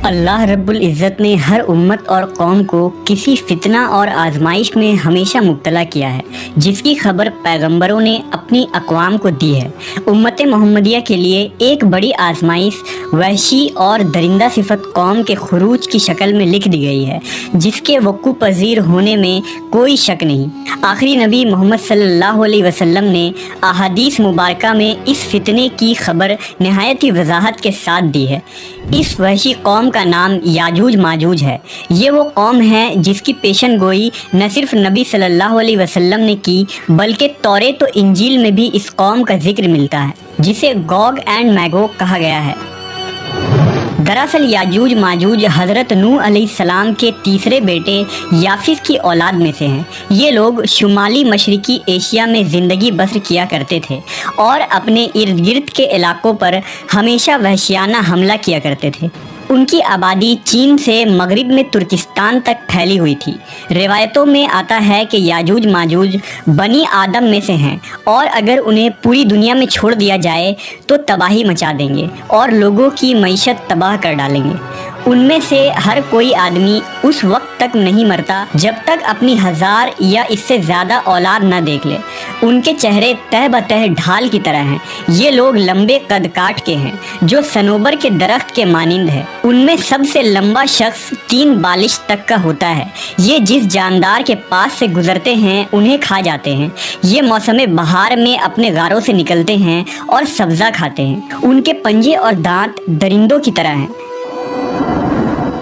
اللہ رب العزت نے ہر امت اور قوم کو کسی فتنہ اور آزمائش میں ہمیشہ مبتلا کیا ہے، جس کی خبر پیغمبروں نے اپنی اقوام کو دی ہے۔ امت محمدیہ کے لیے ایک بڑی آزمائش وحشی اور درندہ صفت قوم کے خروج کی شکل میں لکھ دی گئی ہے، جس کے وقوع پذیر ہونے میں کوئی شک نہیں۔ آخری نبی محمد صلی اللہ علیہ وسلم نے احادیث مبارکہ میں اس فتنے کی خبر نہایت ہی وضاحت کے ساتھ دی ہے۔ اس وحشی قوم کا نام یاجوج ماجوج ہے۔ یہ وہ قوم ہے جس کی پیشن گوئی نہ صرف نبی صلی اللہ علیہ وسلم نے کی، بلکہ توریت و انجیل میں بھی اس قوم کا ذکر ملتا ہے، جسے گوگ اینڈ میگوگ کہا گیا ہے۔ دراصل یاجوج ماجوج حضرت نوح علیہ السلام کے تیسرے بیٹے یافس کی اولاد میں سے ہیں۔ یہ لوگ شمالی مشرقی ایشیا میں زندگی بسر کیا کرتے تھے اور اپنے ارد گرد کے علاقوں پر ہمیشہ وحشیانہ حملہ کیا کرتے تھے۔ ان کی آبادی چین سے مغرب میں ترکستان تک پھیلی ہوئی تھی۔ روایتوں میں آتا ہے کہ یاجوج ماجوج بنی آدم میں سے ہیں، اور اگر انہیں پوری دنیا میں چھوڑ دیا جائے تو تباہی مچا دیں گے اور لوگوں کی معیشت تباہ کر ڈالیں گے۔ ان میں سے ہر کوئی آدمی اس وقت تک نہیں مرتا جب تک اپنی 1000 یا اس سے زیادہ اولاد نہ دیکھ لے۔ ان کے چہرے تہ بتہ ڈھال کی طرح ہیں۔ یہ لوگ لمبے قد کاٹ کے ہیں، جو صنوبر کے درخت کے مانند ہے۔ ان میں سب سے لمبا شخص 3 بالش تک کا ہوتا ہے۔ یہ جس جاندار کے پاس سے گزرتے ہیں انہیں کھا جاتے ہیں۔ یہ موسم بہار میں اپنے غاروں سے نکلتے ہیں اور سبزہ کھاتے ہیں۔ ان کے پنجے اور دانت درندوں کی طرح ہیں۔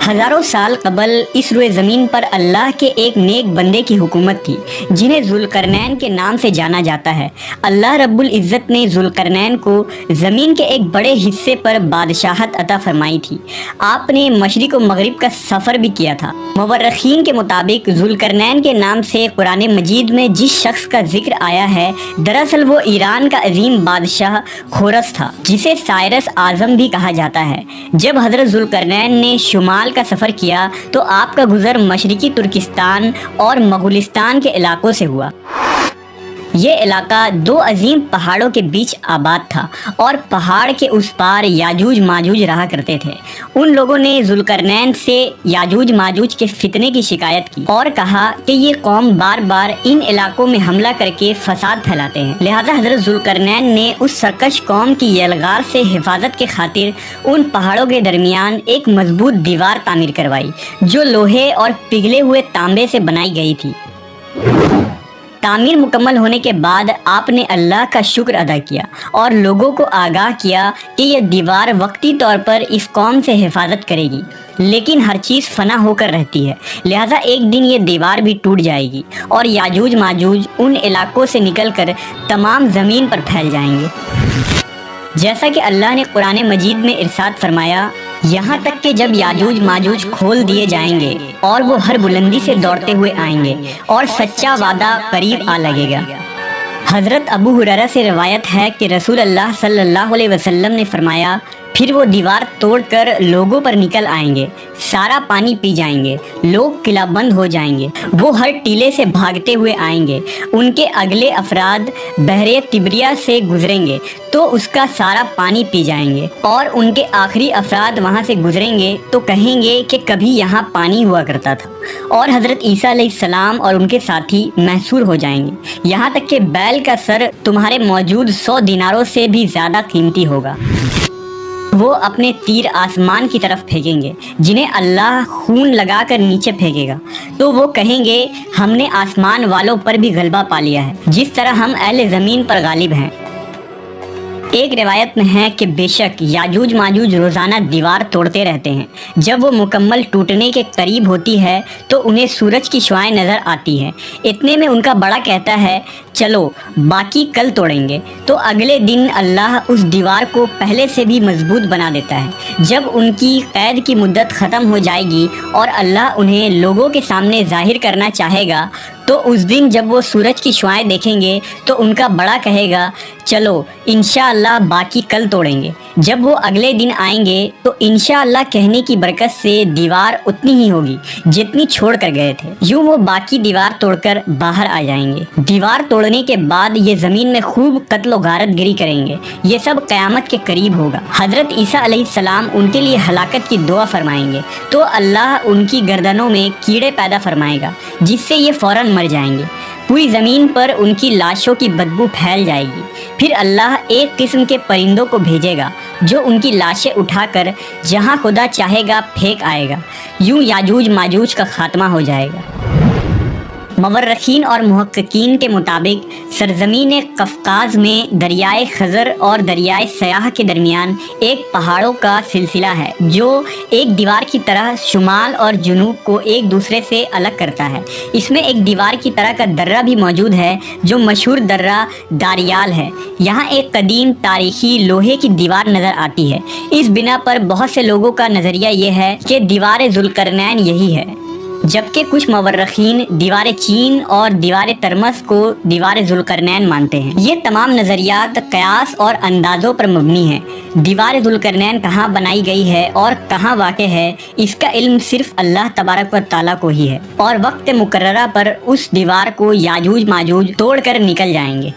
ہزاروں سال قبل اس روئے زمین پر اللہ کے ایک نیک بندے کی حکومت تھی، جنہیں ذوالقرنین کے نام سے جانا جاتا ہے۔ اللہ رب العزت نے ذوالقرنین کو زمین کے ایک بڑے حصے پر بادشاہت عطا فرمائی تھی۔ آپ نے مشرق و مغرب کا سفر بھی کیا تھا۔ مورخین کے مطابق ذوالقرنین کے نام سے قرآن مجید میں جس شخص کا ذکر آیا ہے، دراصل وہ ایران کا عظیم بادشاہ خورس تھا، جسے سائرس اعظم بھی کہا جاتا ہے۔ جب حضرت ذوالقرنین نے شمال کا سفر کیا تو آپ کا گزر مشرقی ترکستان اور مغولستان کے علاقوں سے ہوا۔ یہ علاقہ 2 عظیم پہاڑوں کے بیچ آباد تھا، اور پہاڑ کے اس پار یاجوج ماجوج رہا کرتے تھے۔ ان لوگوں نے ذوالقرنین سے یاجوج ماجوج کے فتنے کی شکایت کی اور کہا کہ یہ قوم بار بار ان علاقوں میں حملہ کر کے فساد پھیلاتے ہیں۔ لہذا حضرت ذوالقرنین نے اس سرکش قوم کی یلغار سے حفاظت کے خاطر ان پہاڑوں کے درمیان ایک مضبوط دیوار تعمیر کروائی، جو لوہے اور پگھلے ہوئے تانبے سے بنائی گئی تھی۔ تعمیر مکمل ہونے کے بعد آپ نے اللہ کا شکر ادا کیا اور لوگوں کو آگاہ کیا کہ یہ دیوار وقتی طور پر اس قوم سے حفاظت کرے گی، لیکن ہر چیز فنا ہو کر رہتی ہے، لہذا ایک دن یہ دیوار بھی ٹوٹ جائے گی اور یاجوج ماجوج ان علاقوں سے نکل کر تمام زمین پر پھیل جائیں گے۔ جیسا کہ اللہ نے قرآن مجید میں ارشاد فرمایا، یہاں تک کہ جب یاجوج ماجوج کھول دیے جائیں گے اور وہ ہر بلندی سے دوڑتے ہوئے آئیں گے اور سچا وعدہ قریب آ لگے گا۔ حضرت ابو ہریرہ سے روایت ہے کہ رسول اللہ صلی اللہ علیہ وسلم نے فرمایا، پھر وہ دیوار توڑ کر لوگوں پر نکل آئیں گے، سارا پانی پی جائیں گے، لوگ قلعہ بند ہو جائیں گے، وہ ہر ٹیلے سے بھاگتے ہوئے آئیں گے، ان کے اگلے افراد بحر تبریہ سے گزریں گے تو اس کا سارا پانی پی جائیں گے، اور ان کے آخری افراد وہاں سے گزریں گے تو کہیں گے کہ کبھی یہاں پانی ہوا کرتا تھا، اور حضرت عیسیٰ علیہ السلام اور ان کے ساتھی محصور ہو جائیں گے، یہاں تک کہ بیل کا سر تمہارے موجود 100 دیناروں سے بھی زیادہ قیمتی ہوگا۔ وہ اپنے تیر آسمان کی طرف پھینکیں گے، جنہیں اللہ خون لگا کر نیچے پھینکے گا، تو وہ کہیں گے ہم نے آسمان والوں پر بھی غلبہ پا لیا ہے، جس طرح ہم اہل زمین پر غالب ہیں۔ ایک روایت میں ہے کہ بے شک یاجوج ماجوج روزانہ دیوار توڑتے رہتے ہیں۔ جب وہ مکمل ٹوٹنے کے قریب ہوتی ہے تو انہیں سورج کی شعاعیں نظر آتی ہیں۔ اتنے میں ان کا بڑا کہتا ہے، چلو باقی کل توڑیں گے، تو اگلے دن اللہ اس دیوار کو پہلے سے بھی مضبوط بنا دیتا ہے۔ جب ان کی قید کی مدت ختم ہو جائے گی اور اللہ انہیں لوگوں کے سامنے ظاہر کرنا چاہے گا، تو اس دن جب وہ سورج کی شعاعیں دیکھیں گے تو ان کا بڑا کہے گا، چلو انشاءاللہ باقی کل توڑیں گے۔ جب وہ اگلے دن آئیں گے تو انشاءاللہ کہنے کی برکت سے دیوار اتنی ہی ہوگی جتنی چھوڑ کر گئے تھے۔ یوں وہ باقی دیوار توڑ کر باہر آ جائیں گے۔ دیوار توڑ توڑنے کے بعد یہ زمین میں خوب قتل و غارت گری کریں گے۔ یہ سب قیامت کے قریب ہوگا۔ حضرت عیسیٰ علیہ السلام ان کے لیے ہلاکت کی دعا فرمائیں گے تو اللہ ان کی گردنوں میں کیڑے پیدا فرمائے گا جس سے یہ فوراً مر جائیں گے۔ پوری زمین پر ان کی لاشوں کی بدبو پھیل جائے گی۔ پھر اللہ ایک قسم کے پرندوں کو بھیجے گا جو ان کی لاشیں اٹھا کر جہاں خدا چاہے گا پھینک آئے گا۔ یوں یاجوج ماجوج کا خاتمہ ہو جائے گا۔ مورخین اور محققین کے مطابق سرزمین قفقاز میں دریائے خزر اور دریائے سیاح کے درمیان ایک پہاڑوں کا سلسلہ ہے جو ایک دیوار کی طرح شمال اور جنوب کو ایک دوسرے سے الگ کرتا ہے۔ اس میں ایک دیوار کی طرح کا درہ بھی موجود ہے جو مشہور درہ داریال ہے۔ یہاں ایک قدیم تاریخی لوہے کی دیوار نظر آتی ہے۔ اس بنا پر بہت سے لوگوں کا نظریہ یہ ہے کہ دیوار ذوالقرنین یہی ہے، جبکہ کچھ مورخین دیوار چین اور دیوار ترمس کو دیوار ذوالقرنین مانتے ہیں۔ یہ تمام نظریات قیاس اور اندازوں پر مبنی ہیں۔ دیوار ذوالقرنین کہاں بنائی گئی ہے اور کہاں واقع ہے، اس کا علم صرف اللہ تبارک و تعالیٰ کو ہی ہے، اور وقت مقررہ پر اس دیوار کو یاجوج ماجوج توڑ کر نکل جائیں گے۔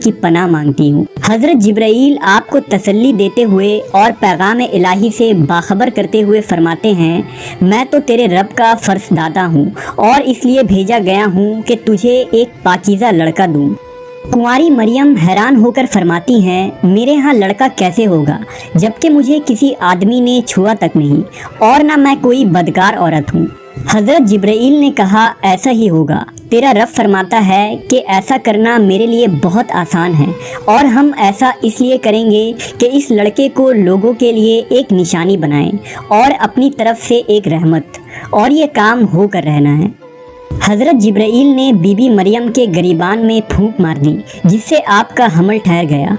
کی پناہ مانگتی ہوں۔ حضرت جبرائیل آپ کو تسلی دیتے ہوئے اور پیغام الہی سے باخبر کرتے ہوئے فرماتے ہیں، میں تو تیرے رب کا فرزدادہ ہوں اور اس لیے بھیجا گیا ہوں کہ تجھے ایک پاکیزہ لڑکا دوں۔ کنواری مریم حیران ہو کر فرماتی ہیں، میرے ہاں لڑکا کیسے ہوگا جبکہ مجھے کسی آدمی نے چھوا تک نہیں اور نہ میں کوئی بدکار عورت ہوں۔ حضرت جبرائیل نے کہا، ایسا ہی ہوگا۔ تیرا رب فرماتا ہے کہ ایسا کرنا میرے لیے بہت آسان ہے، اور ہم ایسا اس لیے کریں گے کہ اس لڑکے کو لوگوں کے لیے ایک نشانی بنائیں اور اپنی طرف سے ایک رحمت، اور یہ کام ہو کر رہنا ہے۔ حضرت جبرائیل نے بی بی مریم کے گریبان میں پھونک مار دی جس سے آپ کا حمل ٹھہر گیا۔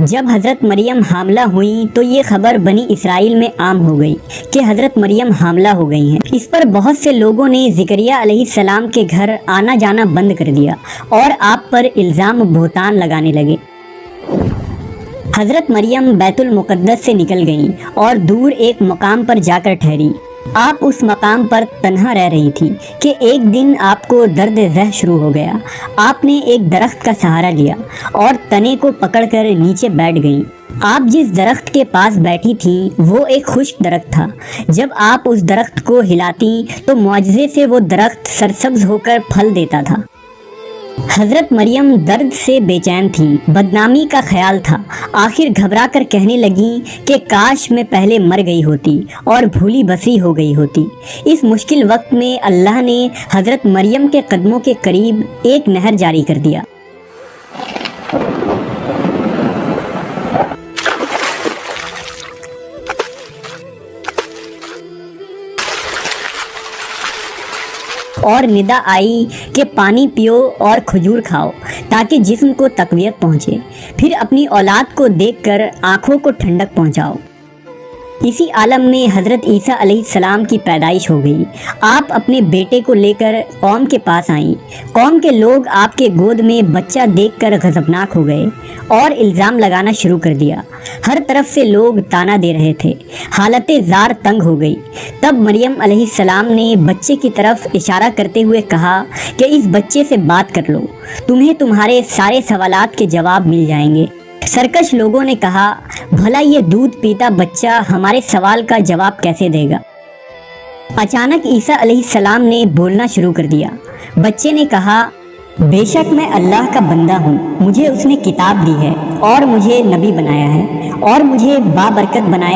جب حضرت مریم حاملہ ہوئیں تو یہ خبر بنی اسرائیل میں عام ہو گئی کہ حضرت مریم حاملہ ہو گئی ہیں۔ اس پر بہت سے لوگوں نے زکریا علیہ السلام کے گھر آنا جانا بند کر دیا اور آپ پر الزام بہتان لگانے لگے۔ حضرت مریم بیت المقدس سے نکل گئیں اور دور ایک مقام پر جا کر ٹھہری۔ آپ اس مقام پر تنہا رہ رہی تھی کہ ایک دن آپ کو درد ذہ شروع ہو گیا۔ آپ نے ایک درخت کا سہارا لیا اور تنے کو پکڑ کر نیچے بیٹھ گئیں۔ آپ جس درخت کے پاس بیٹھی تھیں وہ ایک خشک درخت تھا۔ جب آپ اس درخت کو ہلاتی تو معجزے سے وہ درخت سرسبز ہو کر پھل دیتا تھا۔ حضرت مریم درد سے بے چین تھی، بدنامی کا خیال تھا۔ آخر گھبرا کر کہنے لگیں کہ کاش میں پہلے مر گئی ہوتی اور بھولی بسی ہو گئی ہوتی۔ اس مشکل وقت میں اللہ نے حضرت مریم کے قدموں کے قریب ایک نہر جاری کر دیا۔ اور ندا آئی کہ پانی پیو اور کھجور کھاؤ تاکہ جسم کو تقویت پہنچے، پھر اپنی اولاد کو دیکھ کر آنکھوں کو ٹھنڈک پہنچاؤ۔ اسی عالم میں حضرت عیسیٰ علیہ السلام کی پیدائش ہو گئی۔ آپ اپنے بیٹے کو لے کر قوم کے پاس آئیں۔ قوم کے لوگ آپ کے گود میں بچہ دیکھ کر غضبناک ہو گئے اور الزام لگانا شروع کر دیا۔ ہر طرف سے لوگ تانا دے رہے تھے۔ حالت زار تنگ ہو گئی۔ تب مریم علیہ السلام نے بچے کی طرف اشارہ کرتے ہوئے کہا کہ اس بچے سے بات کر لو، تمہیں تمہارے سارے سوالات کے جواب مل جائیں گے۔ سرکش لوگوں نے کہا، بھلا یہ دودھ پیتا بچہ ہمارے سوال کا جواب کیسے دے گا؟ اچانک عیسیٰ علیہ السلام نے بولنا شروع کر دیا۔ بچے نے کہا، بے شک میں اللہ کا بندہ ہوں، مجھے اس نے کتاب دی ہے اور مجھے نبی بنایا ہے اور مجھے بابرکت بنایا